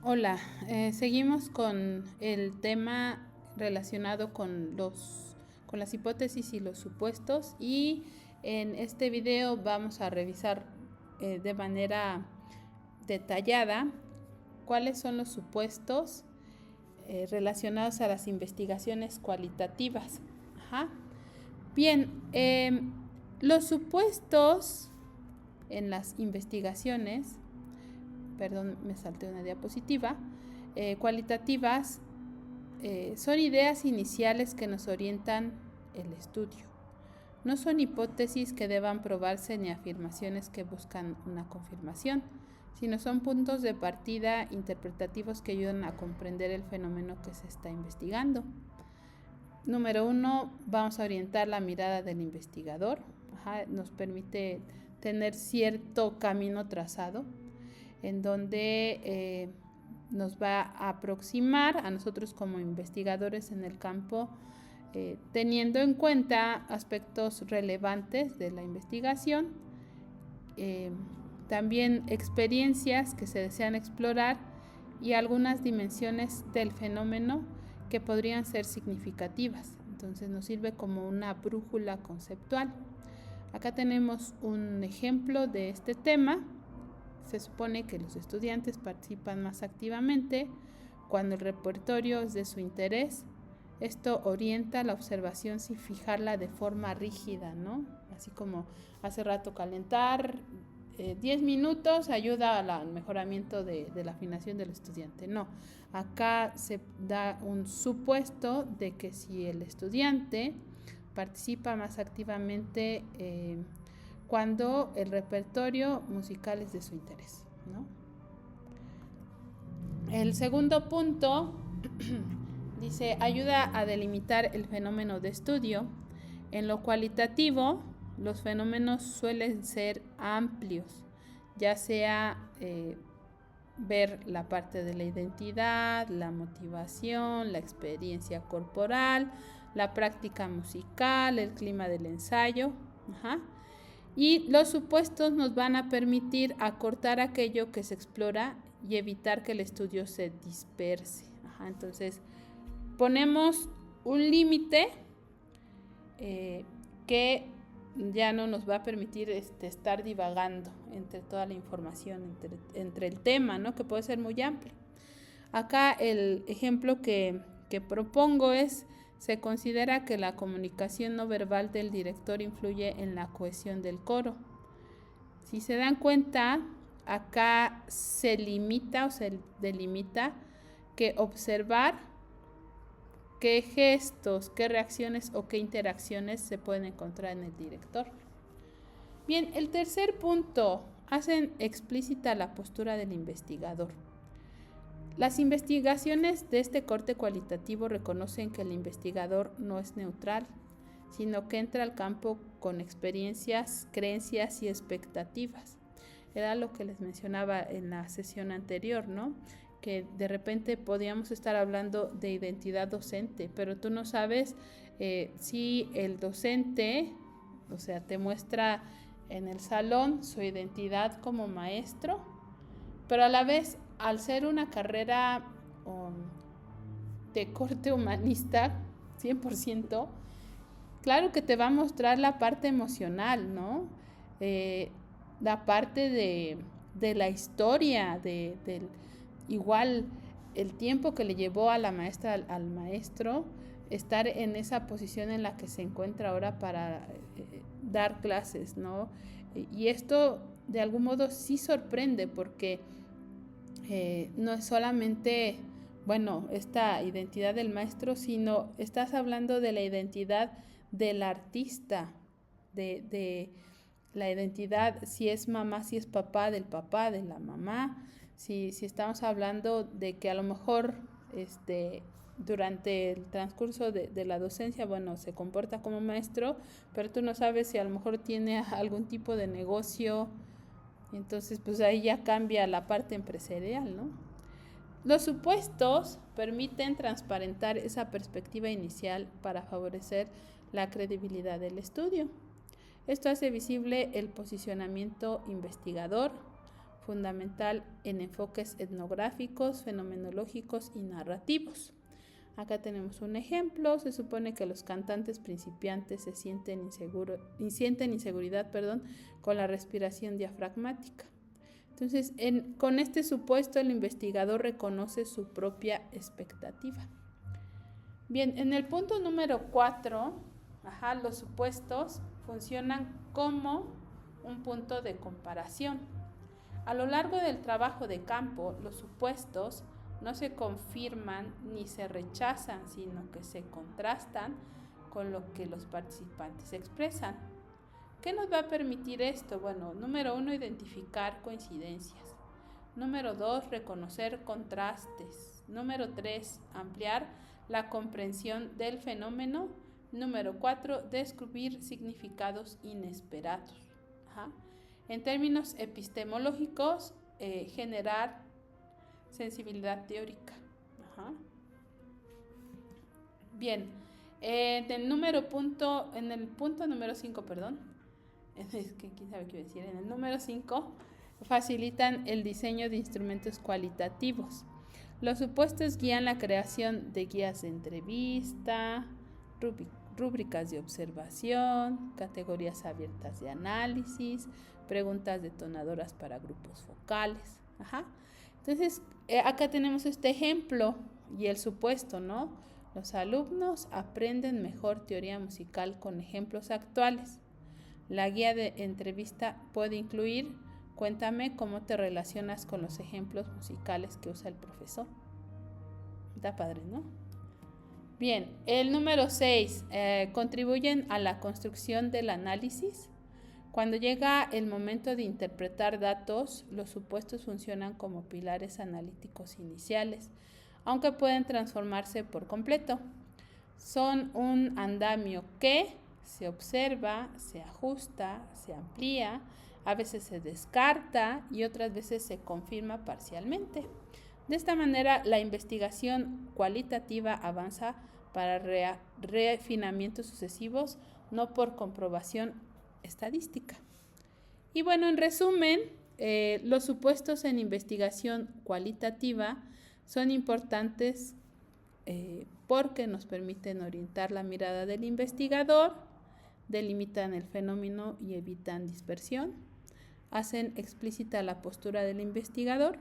Hola, seguimos con el tema relacionado con las hipótesis y los supuestos, y en este video vamos a revisar de manera detallada cuáles son los supuestos relacionados a las investigaciones cualitativas. Ajá. Bien, los supuestos en las investigaciones, perdón, me salté una diapositiva, cualitativas, son ideas iniciales que nos orientan el estudio. No son hipótesis que deban probarse ni afirmaciones que buscan una confirmación, sino son puntos de partida interpretativos que ayudan a comprender el fenómeno que se está investigando. Número 1, vamos a orientar la mirada del investigador. Nos permite tener cierto camino trazado en donde nos va a aproximar a nosotros como investigadores en el campo, teniendo en cuenta aspectos relevantes de la investigación, también experiencias que se desean explorar y algunas dimensiones del fenómeno que podrían ser significativas. Entonces nos sirve como una brújula conceptual. Acá tenemos un ejemplo de este tema. Se supone que los estudiantes participan más activamente cuando el repertorio es de su interés. Esto orienta la observación sin fijarla de forma rígida, ¿no? Así como hace rato calentar 10 minutos ayuda al mejoramiento de la afinación del estudiante. No, acá se da un supuesto de que si el estudiante participa más activamente cuando el repertorio musical es de su interés, ¿no? El segundo punto dice, ayuda a delimitar el fenómeno de estudio. En lo cualitativo, los fenómenos suelen ser amplios, ya sea ver la parte de la identidad, la motivación, la experiencia corporal, la práctica musical, el clima del ensayo. Y los supuestos nos van a permitir acortar aquello que se explora y evitar que el estudio se disperse. Entonces, ponemos un límite que ya no nos va a permitir estar divagando entre toda la información, entre el tema, ¿no? Que puede ser muy amplio. Acá el ejemplo que propongo es: se considera que la comunicación no verbal del director influye en la cohesión del coro. Si se dan cuenta, acá se limita o se delimita que observar qué gestos, qué reacciones o qué interacciones se pueden encontrar en el director. Bien, el tercer punto, hacen explícita la postura del investigador. Las investigaciones de este corte cualitativo reconocen que el investigador no es neutral, sino que entra al campo con experiencias, creencias y expectativas. Era lo que les mencionaba en la sesión anterior, ¿no? Que de repente podíamos estar hablando de identidad docente, pero tú no sabes si el docente, o sea, te muestra en el salón su identidad como maestro, pero a la vez, al ser una carrera de corte humanista, 100%, claro que te va a mostrar la parte emocional, ¿no? La parte de la historia, igual el tiempo que le llevó a la maestra, al maestro, estar en esa posición en la que se encuentra ahora para dar clases, ¿no? Y esto de algún modo sí sorprende, porque no es solamente, bueno, esta identidad del maestro, sino estás hablando de la identidad del artista, de la identidad, si es mamá, si es papá, del papá, de la mamá, si estamos hablando de que a lo mejor durante el transcurso de la docencia, bueno, se comporta como maestro, pero tú no sabes si a lo mejor tiene algún tipo de negocio. Entonces, pues ahí ya cambia la parte empresarial, ¿no? Los supuestos permiten transparentar esa perspectiva inicial para favorecer la credibilidad del estudio. Esto hace visible el posicionamiento investigador, fundamental en enfoques etnográficos, fenomenológicos y narrativos. Acá tenemos un ejemplo. Se supone que los cantantes principiantes se sienten inseguridad con la respiración diafragmática. Entonces, con este supuesto, el investigador reconoce su propia expectativa. Bien, en el punto número 4, los supuestos funcionan como un punto de comparación. A lo largo del trabajo de campo, los supuestos no se confirman ni se rechazan, sino que se contrastan con lo que los participantes expresan. ¿Qué nos va a permitir esto? Bueno, número 1, identificar coincidencias. Número 2, reconocer contrastes. Número 3, ampliar la comprensión del fenómeno. Número 4, descubrir significados inesperados. En términos epistemológicos, generar sensibilidad teórica. Bien, en el punto número 5, es que quién sabe qué iba a decir. En el número 5, facilitan el diseño de instrumentos cualitativos. Los supuestos guían la creación de guías de entrevista, rúbricas de observación, categorías abiertas de análisis, preguntas detonadoras para grupos focales. Entonces, acá tenemos este ejemplo y el supuesto, ¿no? Los alumnos aprenden mejor teoría musical con ejemplos actuales. La guía de entrevista puede incluir: cuéntame cómo te relacionas con los ejemplos musicales que usa el profesor. Está padre, ¿no? Bien, el número 6, contribuyen a la construcción del análisis. Cuando llega el momento de interpretar datos, los supuestos funcionan como pilares analíticos iniciales, aunque pueden transformarse por completo. Son un andamio que se observa, se ajusta, se amplía, a veces se descarta y otras veces se confirma parcialmente. De esta manera, la investigación cualitativa avanza para refinamientos sucesivos, no por comprobación estadística. Y bueno, en resumen, los supuestos en investigación cualitativa son importantes porque nos permiten orientar la mirada del investigador, delimitan el fenómeno y evitan dispersión, hacen explícita la postura del investigador,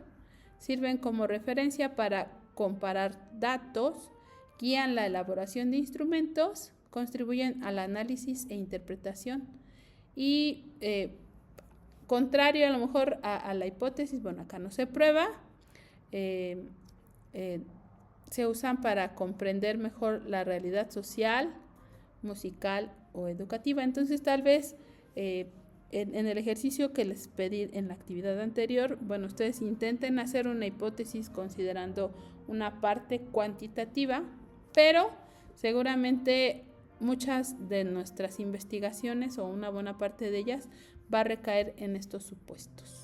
sirven como referencia para comparar datos, guían la elaboración de instrumentos, contribuyen al análisis e interpretación y contrario a lo mejor a la hipótesis, bueno, acá no se prueba, se usan para comprender mejor la realidad social, musical o educativa. Entonces, tal vez en el ejercicio que les pedí en la actividad anterior, bueno, ustedes intenten hacer una hipótesis considerando una parte cuantitativa, pero seguramente muchas de nuestras investigaciones o una buena parte de ellas va a recaer en estos supuestos.